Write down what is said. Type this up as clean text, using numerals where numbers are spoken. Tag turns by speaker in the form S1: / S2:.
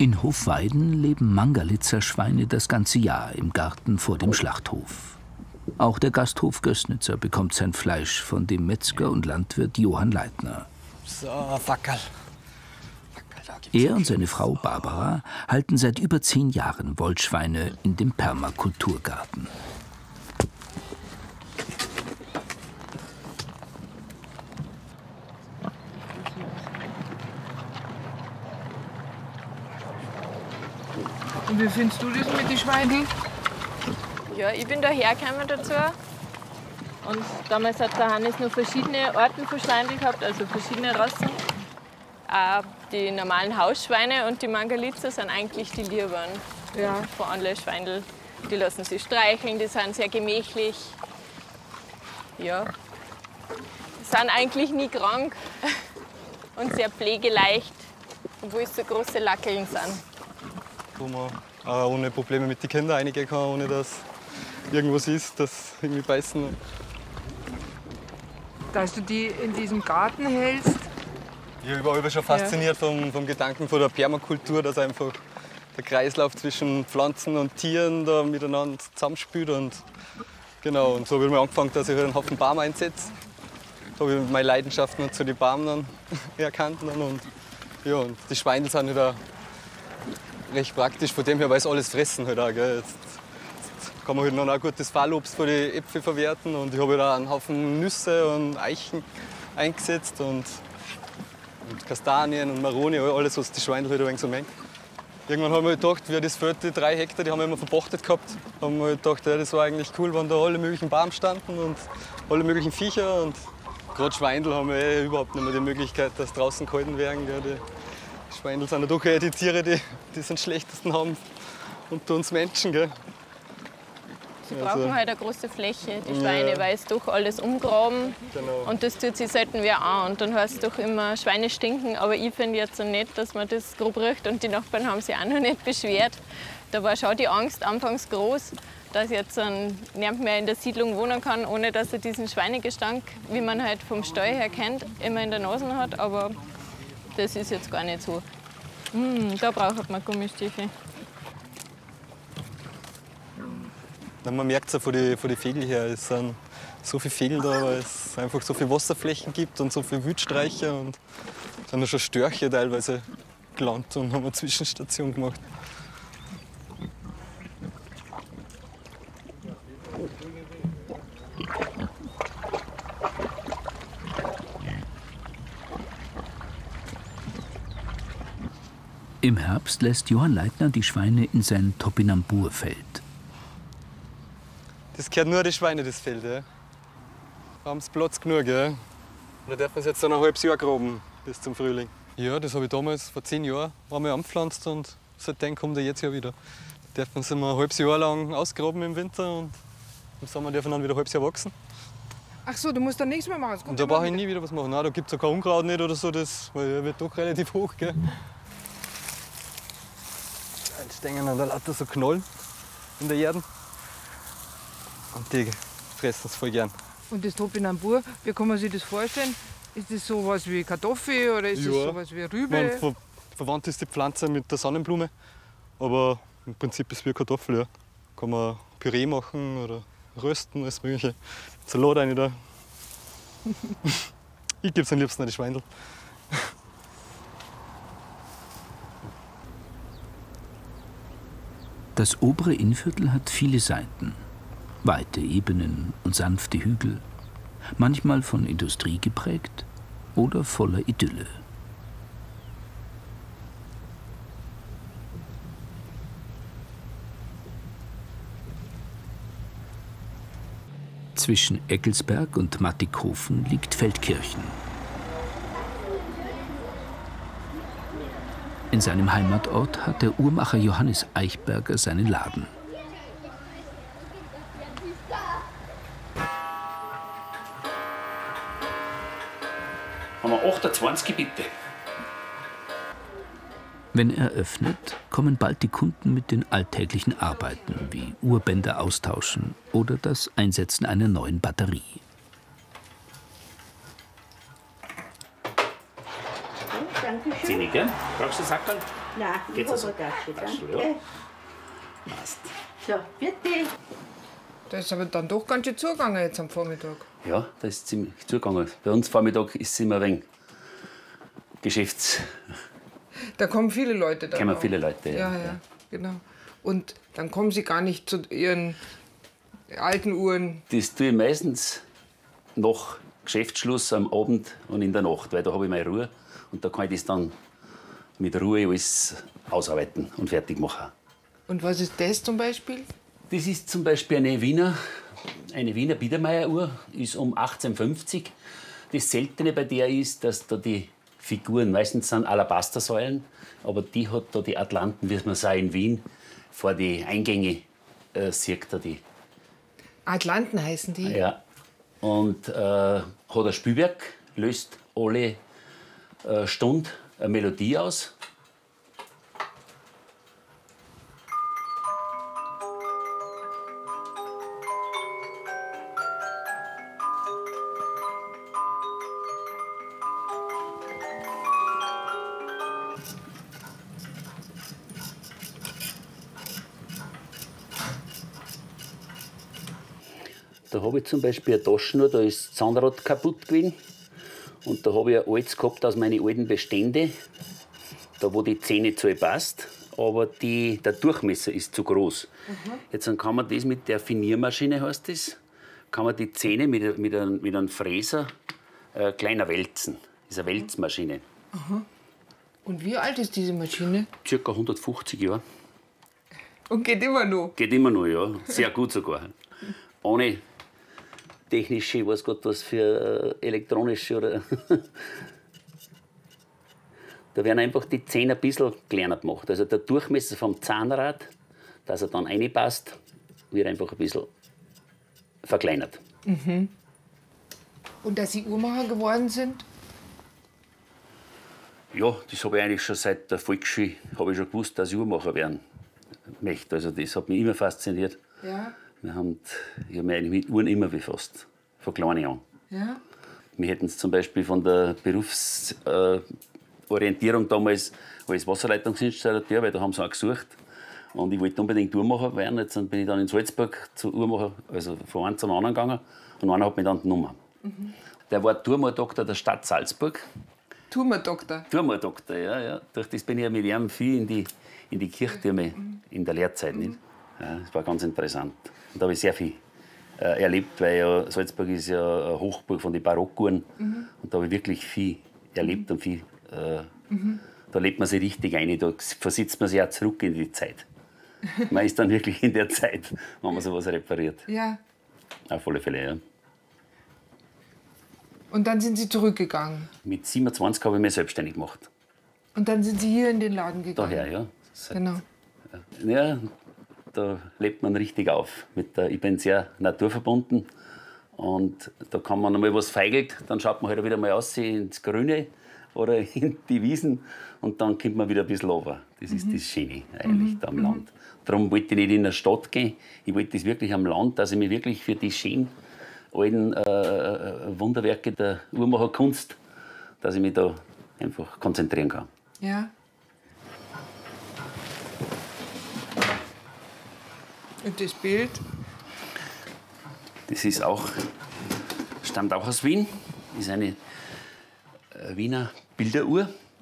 S1: In Hofweiden leben Mangalitzer Schweine das ganze Jahr im Garten vor dem Schlachthof. Auch der Gasthof Gößnitzer bekommt sein Fleisch von dem Metzger und Landwirt Johann Leitner.
S2: So, Wackerl.
S1: Er und seine Frau Barbara halten seit über 10 Jahren Wollschweine in dem Permakulturgarten.
S3: Und wie findest du das mit den Schweinen?
S4: Ja, ich bin da hergekommen dazu. Und damals hat der Hannes noch verschiedene Arten von Schweinen gehabt, also verschiedene Rassen. Auch die normalen Hausschweine und die Mangalitzer sind eigentlich die Lieberen von allen Schweinen. Die lassen sich streicheln, die sind sehr gemächlich. Ja, sind eigentlich nie krank und sehr pflegeleicht, obwohl es so große Lackeln sind.
S2: Wo man auch ohne Probleme mit den Kindern reingehen kann, ohne dass irgendwas ist, das irgendwie beißen.
S3: Dass du die in diesem Garten hältst?
S2: Ich war schon fasziniert vom Gedanken von der Permakultur, dass einfach der Kreislauf zwischen Pflanzen und Tieren da miteinander zusammenspielt. Und genau, und so habe ich mal angefangen, dass ich einen Haufen Baum einsetze. Da habe ich meine Leidenschaften zu den Bäumen dann erkannt. Und, ja, und die Schweine sind halt auch recht praktisch, von dem her, weil sie alles fressen. Halt auch, gell. Jetzt kann man halt noch ein gutes Fallobst für die Äpfel verwerten. Und ich habe halt auch einen Haufen Nüsse und Eichen eingesetzt. Und Kastanien und Maroni, alles, was die Schweine halt ein wenig so mengen. Irgendwann haben wir gedacht, wie das Feld, die 3 Hektar, die haben wir immer verpachtet gehabt. Haben wir gedacht, ja, das war eigentlich cool, wenn da alle möglichen Bäume standen und alle möglichen Viecher. Und gerade Schweindel haben wir überhaupt nicht mehr die Möglichkeit, dass draußen gehalten werden. Gell. Die Schweindel sind ja doch eher die Tiere, die den schlechtesten haben unter uns Menschen. Gell.
S4: Sie brauchen halt eine große Fläche, die Schweine, weil es doch alles umgraben.
S2: Genau.
S4: Und das tut sich selten wer an. Und dann heißt es doch immer, Schweine stinken. Aber ich finde jetzt nicht, dass man das grob riecht. Und die Nachbarn haben sich auch noch nicht beschwert. Da war schon die Angst anfangs groß, dass jetzt niemand mehr in der Siedlung wohnen kann, ohne dass er diesen Schweinegestank, wie man halt vom Stall her kennt, immer in der Nase hat. Aber das ist jetzt gar nicht so. Da braucht man Gummistiefel.
S2: Man merkt es ja von den Vögeln her, es sind so viele Vögel da, weil es einfach so viele Wasserflächen gibt und so viele Wildstreicher. Und es sind ja schon Störche teilweise gelandet und haben eine Zwischenstation gemacht.
S1: Im Herbst lässt Johann Leitner die Schweine in sein Topinambur-Feld.
S2: Das gehört nur die Schweine, das Feld. Ja. Da haben sie Platz genug. Ja. Da dürfen wir es jetzt dann ein halbes Jahr graben, bis zum Frühling. Ja, das habe ich damals vor 10 Jahren einmal angepflanzt und seitdem kommt er jetzt ja wieder. Da dürfen sie ein halbes Jahr lang ausgraben im Winter und im Sommer dürfen dann wieder ein halbes Jahr wachsen.
S3: Ach so, du musst dann nichts mehr machen.
S2: Und da brauche ich nie wieder was machen. Nein, da gibt es auch kein Unkraut nicht oder so, weil er wird doch relativ hoch. Gell. Jetzt stehen da lauter so Knollen in der Erde. Und die fressen es voll gern.
S3: Und das Topinambur, wie kann man sich das vorstellen? Ist das so was wie Kartoffel oder ist das so was wie Rübe?
S2: Verwandt ist die Pflanze mit der Sonnenblume. Aber im Prinzip ist es wie Kartoffel. Ja. Kann man Püree machen oder rösten, alles mögliche. Salat rein da. Ich gebe es am liebsten an die Schweindel.
S1: Das obere Innviertel hat viele Seiten. Weite Ebenen und sanfte Hügel, manchmal von Industrie geprägt oder voller Idylle. Zwischen Eckelsberg und Mattighofen liegt Feldkirchen. In seinem Heimatort hat der Uhrmacher Johannes Eichberger seinen Laden.
S5: Haben wir 28 bitte.
S1: Wenn er öffnet, kommen bald die Kunden mit den alltäglichen Arbeiten wie Uhrbänder austauschen oder das Einsetzen einer neuen Batterie.
S6: Dankeschön.
S5: 10, gell? Brauchst du einen Sackerl?
S6: Nein, ich
S5: Geht's
S6: habe
S5: also?
S6: eine Tasche,
S5: Taschel,
S6: danke.
S5: ja. Passt.
S6: So, bitte.
S3: Da ist aber dann doch ganz schön zugegangen jetzt am Vormittag.
S5: Ja, da ist ziemlich zugegangen. Bei uns Vormittag ist es immer ein wenig Geschäfts...
S3: Da kommen viele Leute da.
S5: Kommen viele Leute, ja.
S3: Ja, genau. Und dann kommen sie gar nicht zu ihren alten Uhren.
S5: Das tue ich meistens nach Geschäftsschluss am Abend und in der Nacht, weil da habe ich meine Ruhe und da kann ich das dann mit Ruhe alles ausarbeiten und fertig machen.
S3: Und was ist das zum Beispiel?
S5: Das ist zum Beispiel eine Wiener Biedermeier-Uhr, ist um 1850. Das Seltene bei der ist, dass da die Figuren, meistens sind Alabastersäulen, aber die hat da die Atlanten, wie man es auch in Wien, vor die Eingänge sieht da die.
S3: Atlanten heißen die?
S5: Ja. Und hat ein Spielwerk, löst alle Stunde eine Melodie aus. Da habe ich zum Beispiel eine Taschenuhr, da ist das Zahnrad kaputt gewesen. Und da habe ich ein altes gehabt aus meinen alten Beständen, da wo die Zähnezahl passt, aber der Durchmesser ist zu groß. Jetzt dann kann man das mit der Finiermaschine, heißt das, kann man die Zähne mit einem Fräser kleiner wälzen. Das ist eine Wälzmaschine.
S3: Und wie alt ist diese Maschine?
S5: Circa 150 Jahre.
S3: Und geht immer noch?
S5: Geht immer noch, ja. Sehr gut sogar. Ohne technische, weiß Gott was für elektronische oder. Da werden einfach die Zähne ein bisschen kleiner gemacht. Also der Durchmesser vom Zahnrad, dass er dann reinpasst, wird einfach ein bisschen verkleinert.
S3: Und dass Sie Uhrmacher geworden sind?
S5: Ja, das habe ich eigentlich schon seit der Volksschule habe ich schon gewusst, dass ich Uhrmacher werden möchte. Also das hat mich immer fasziniert.
S3: Ja.
S5: Ich habe mich eigentlich mit Uhren immer befasst, von klein an.
S3: Ja.
S5: Wir hätten es zum Beispiel von der Berufsorientierung damals als Wasserleitungsinstallateur, weil da haben sie auch gesucht. Und ich wollte unbedingt Uhrmacher werden. Jetzt bin ich dann in Salzburg zu Uhrmacher, also von einem zum anderen gegangen. Und einer hat mich dann genommen. Der war Turmerdoktor der Stadt Salzburg.
S3: Turmerdoktor?
S5: Turmerdoktor, ja. Durch das bin ich ja mit ihm viel in die Kirchtürme in der Lehrzeit. Nicht? Ja, das war ganz interessant. Und da habe ich sehr viel erlebt, weil ja Salzburg ist ja eine Hochburg von den Barockuhren. Und da habe ich wirklich viel erlebt und viel. Da lebt man sich richtig ein, da versetzt man sich auch zurück in die Zeit. Man ist dann wirklich in der Zeit, wenn man sowas repariert.
S3: Ja.
S5: Auf alle Fälle, ja.
S3: Und dann sind Sie zurückgegangen?
S5: Mit 27 habe ich mich selbstständig gemacht.
S3: Und dann sind Sie hier in den Laden gegangen?
S5: Daher, ja.
S3: Genau.
S5: Ja, da lebt man richtig auf. Ich bin sehr naturverbunden. Und da kann man einmal was feigelt, dann schaut man halt wieder mal aus ins Grüne oder in die Wiesen und dann kommt man wieder ein bisschen runter. Das ist das Schöne eigentlich da am Land. Darum wollte ich nicht in eine Stadt gehen, ich wollte das wirklich am Land, dass ich mich wirklich für die schönen alten Wunderwerke der Uhrmacherkunst, dass ich mich da einfach konzentrieren kann.
S3: Ja. Und das Bild?
S5: Das ist auch, stammt auch aus Wien, ist eine Wiener Bilderuhr.